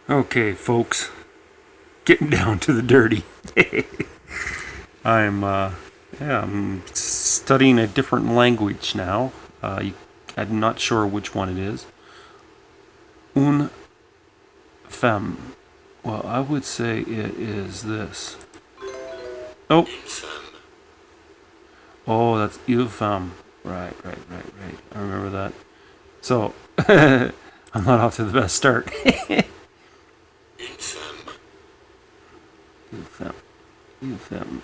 Okay, folks, getting down to the dirty. I'm I'm studying a different language now. I'm not sure which one it is. Un femme. Well, I would say it is this. Oh, oh, that's il femme. Right. I remember that. So, I'm not off to the best start. Il femme. Il femme.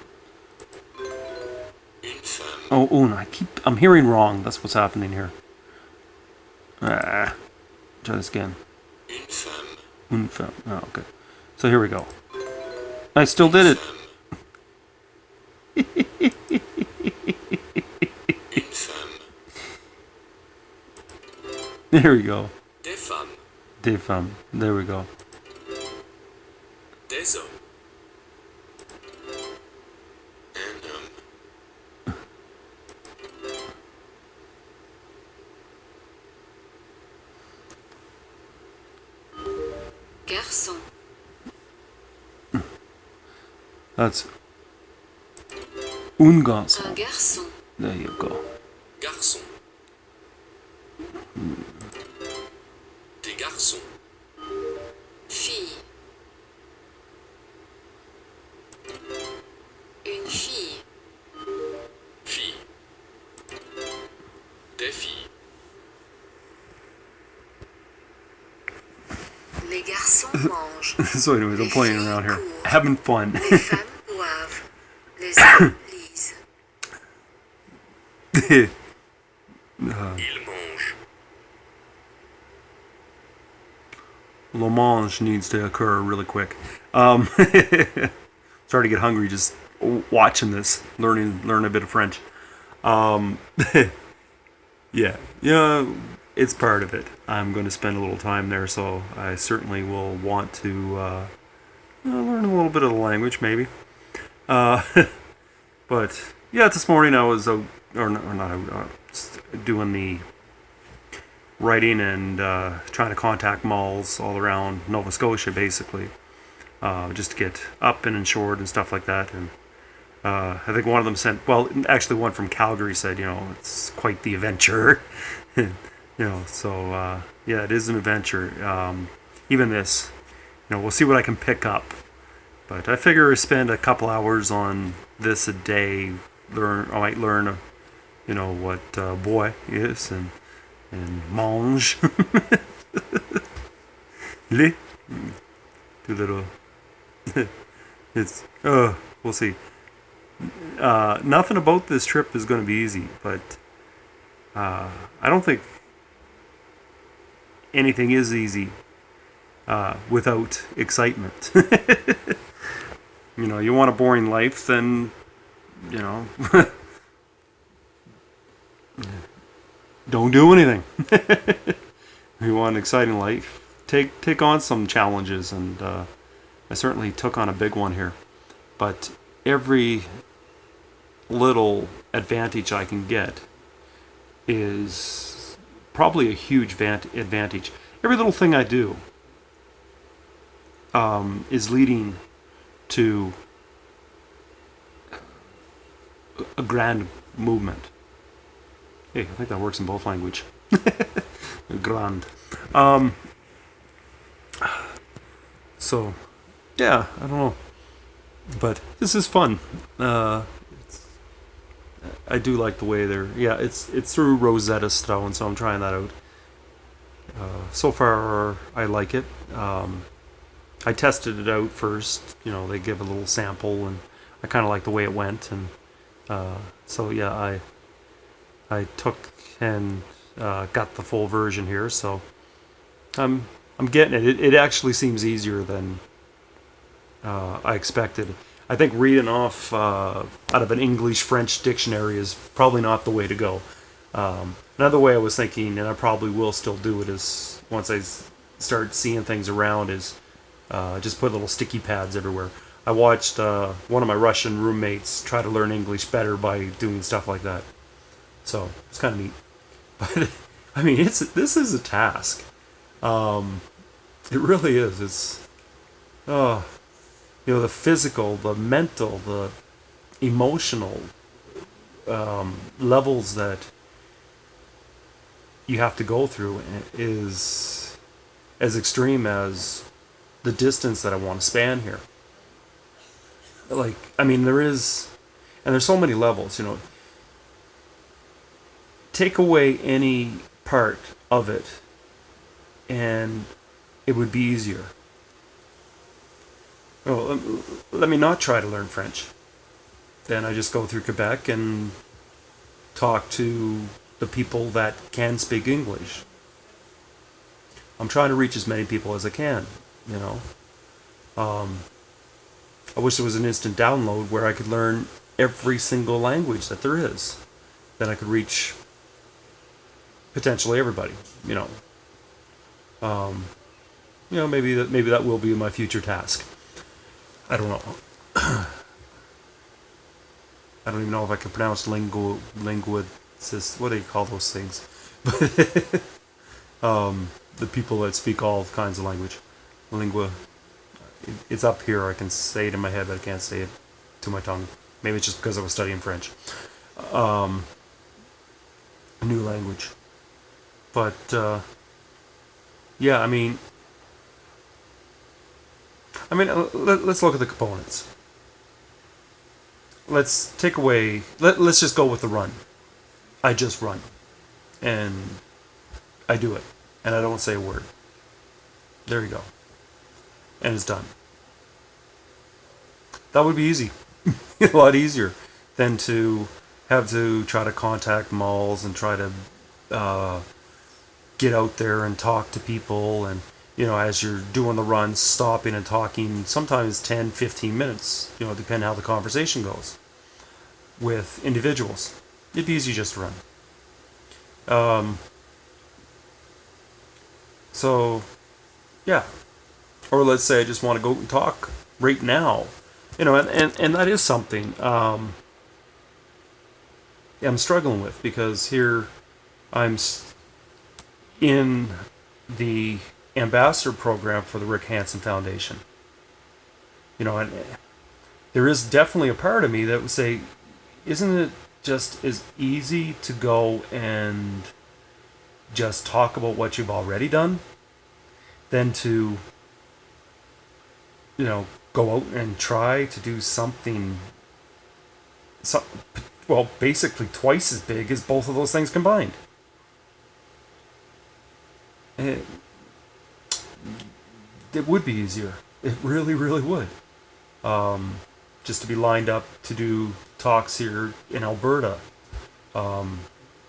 Oh, un. I'm hearing wrong. That's what's happening here. Ah, try this again. Une femme. Oh, okay. So here we go. I still did it. There we go. Des femmes. Des femmes. There we go. Des hommes. Un homme. Garçon. That's un garçon. Un garçon. There you go. Garçon. Des garçons. Fille. Une fille. Fille. Des filles. Les garçons mangent. So anyways, I'm playing around here. Having fun. Les femmes boivent. Les hommes lisent. Il mange. Le mange needs to occur really quick. Starting to get hungry just watching this, learning a bit of French. Yeah, it's part of it. I'm going to spend a little time there, so I certainly will want to learn a little bit of the language, maybe. But yeah, this morning I was out, or not out, doing the writing and trying to contact malls all around Nova Scotia, basically, just to get up and insured and stuff like that. And I think one of them sent, well, actually one from Calgary said, it's quite the adventure. So yeah, it is an adventure. Even this, we'll see what I can pick up. But I figure I spend a couple hours on this a day. I might learn, what boy is and mange. Le. Two little. It's we'll see. Nothing about this trip is going to be easy, but I don't think anything is easy without excitement. You want a boring life, then don't do anything. You want an exciting life, take on some challenges, and I certainly took on a big one here. But every little advantage I can get is probably a huge advantage. Every little thing I do is leading to a grand movement. Hey, I think that works in both language. Grand. So, yeah, I don't know. But this is fun. I do like the way they're... Yeah, it's through Rosetta Stone, so I'm trying that out. So far, I like it. I tested it out first. They give a little sample, and I kind of like the way it went. And so, yeah, I took and got the full version here. So I'm getting it. It actually seems easier than I expected. I think reading off out of an English-French dictionary is probably not the way to go. Another way I was thinking, and I probably will still do it, is once I start seeing things around, is just put little sticky pads everywhere. I watched one of my Russian roommates try to learn English better by doing stuff like that. So it's kind of neat. But I mean, this is a task. It really is. It's, oh, the physical, the mental, the emotional levels that you have to go through is as extreme as the distance that I want to span here. Like, I mean, and there's so many levels, Take away any part of it, and it would be easier. Well, let me not try to learn French. Then I just go through Quebec and talk to the people that can speak English. I'm trying to reach as many people as I can, you know. I wish there was an instant download where I could learn every single language that there is. Then I could reach potentially everybody, you know. Maybe that will be my future task. I don't know. I don't even know if I can pronounce linguist. What do you call those things? The people that speak all kinds of language. Lingua. It's up here. I can say it in my head, but I can't say it to my tongue. Maybe it's just because I was studying French. A new language. But, yeah, I mean, let's look at the components. Let's take away, let's just go with the run. I just run. And I do it. And I don't say a word. There you go. And it's done. That would be easy. A lot easier than to have to try to contact malls and try to get out there and talk to people, and as you're doing the run, stopping and talking sometimes 10, 15 minutes, depending how the conversation goes with individuals. It'd be easy just to run. So yeah, or let's say I just want to go and talk right now, and that is something I'm struggling with, because here I'm in the ambassador program for the Rick Hansen Foundation. And there is definitely a part of me that would say, isn't it just as easy to go and just talk about what you've already done than to, go out and try to do something, basically twice as big as both of those things combined. It would be easier. It really, really would. Just to be lined up to do talks here in Alberta.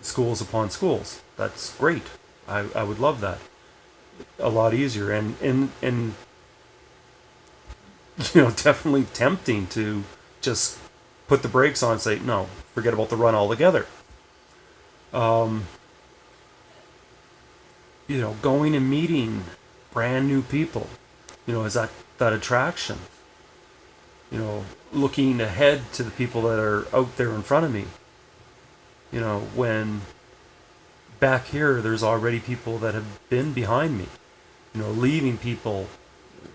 Schools upon schools. That's great. I would love that. A lot easier. And definitely tempting to just put the brakes on and say, no, forget about the run altogether. Going and meeting brand new people, is that attraction. Looking ahead to the people that are out there in front of me. When back here there's already people that have been behind me.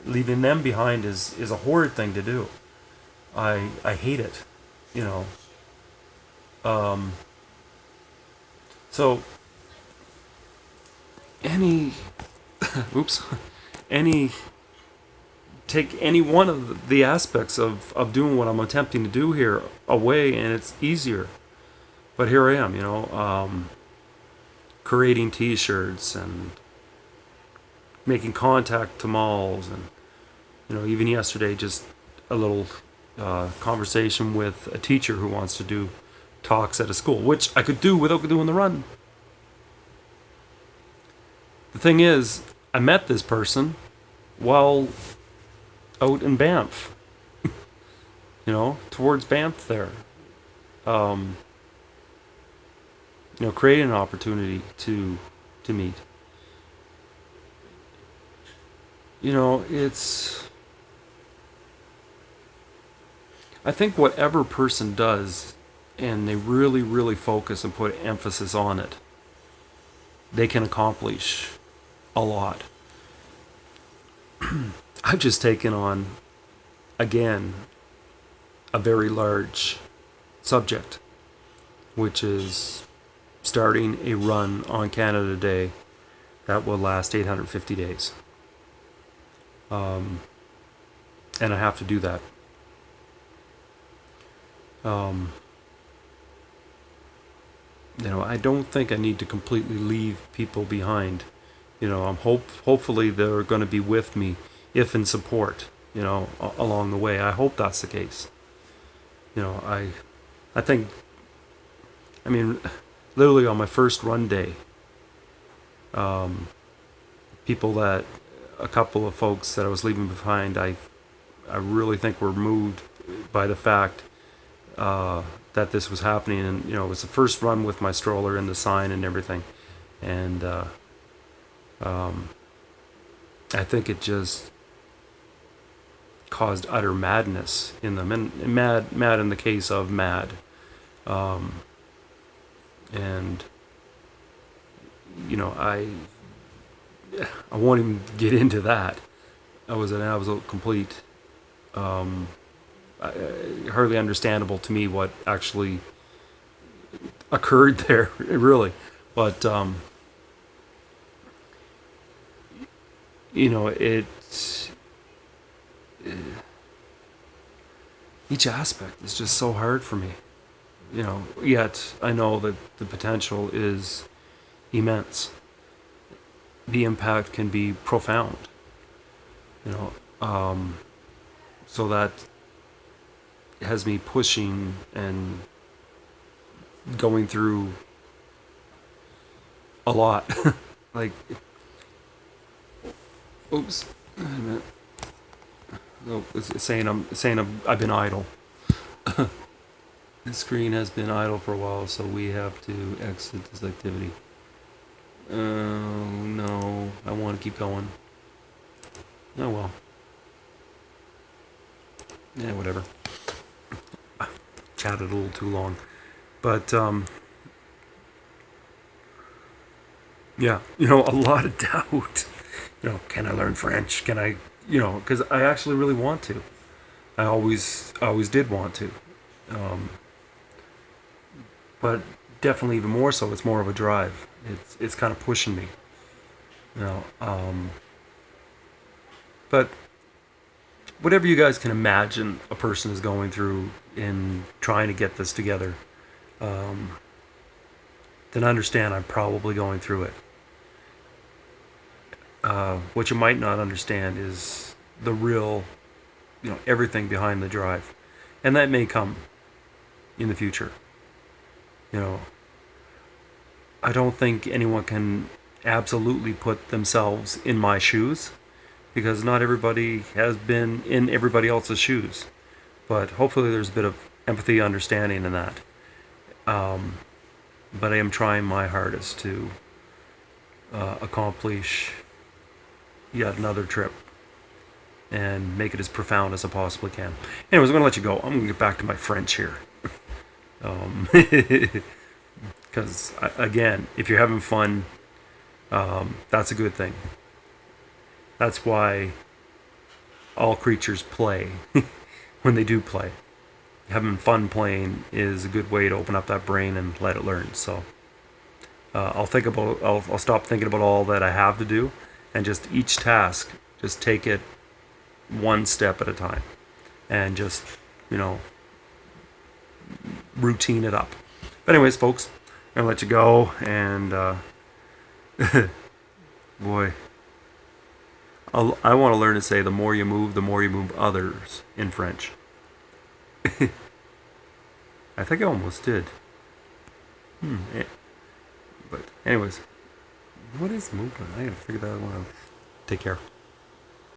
Leaving them behind is a horrid thing to do. I hate it. So take any one of the aspects of doing what I'm attempting to do here away, and it's easier. But here I am, creating t-shirts and making contact to malls, and even yesterday, just a little conversation with a teacher who wants to do talks at a school, which I could do without doing the run. The thing is, I met this person while out in Banff, towards Banff there. Creating an opportunity to meet. I think whatever person does, and they really, really focus and put emphasis on it, they can accomplish a lot. I've just taken on, again, a very large subject, which is starting a run on Canada Day that will last 850 days. And I have to do that. I don't think I need to completely leave people behind. I'm hopefully they're going to be with me, if in support, along the way. I hope that's the case. I think, literally on my first run day, a couple of folks that I was leaving behind, I really think were moved by the fact that this was happening. And, it was the first run with my stroller and the sign and everything. And I think it just caused utter madness in them, and mad in the case of mad. And I won't even get into that. I was an absolute complete, hardly understandable to me what actually occurred there, really. But each aspect is just so hard for me. Yet I know that the potential is immense. The impact can be profound. So that has me pushing and going through a lot. Like, oops, wait a minute. Oh, it's saying I've been idle. The screen has been idle for a while, so we have to exit this activity. Oh no, I want to keep going. Oh well. Yeah, whatever. Chatted a little too long. But yeah, a lot of doubt. Can I learn French? Can I, because I actually really want to. I always did want to. But definitely even more so, it's more of a drive. It's kind of pushing me. But whatever you guys can imagine a person is going through in trying to get this together, then understand I'm probably going through it. What you might not understand is the real, everything behind the drive. And that may come in the future. I don't think anyone can absolutely put themselves in my shoes, because not everybody has been in everybody else's shoes. But hopefully there's a bit of empathy, understanding in that. But I am trying my hardest to accomplish yet another trip and make it as profound as I possibly can. Anyways, I'm going to let you go. I'm going to get back to my French here. Because, again, if you're having fun, that's a good thing. That's why all creatures play when they do play. Having fun playing is a good way to open up that brain and let it learn. So I'll stop thinking about all that I have to do, and just each task, just take it one step at a time, and just routine it up. But anyways, folks, I'm gonna let you go, and boy, I want to learn to say the more you move others in French. I think I almost did. But anyways, what is movement? I gotta figure that one out. Take care.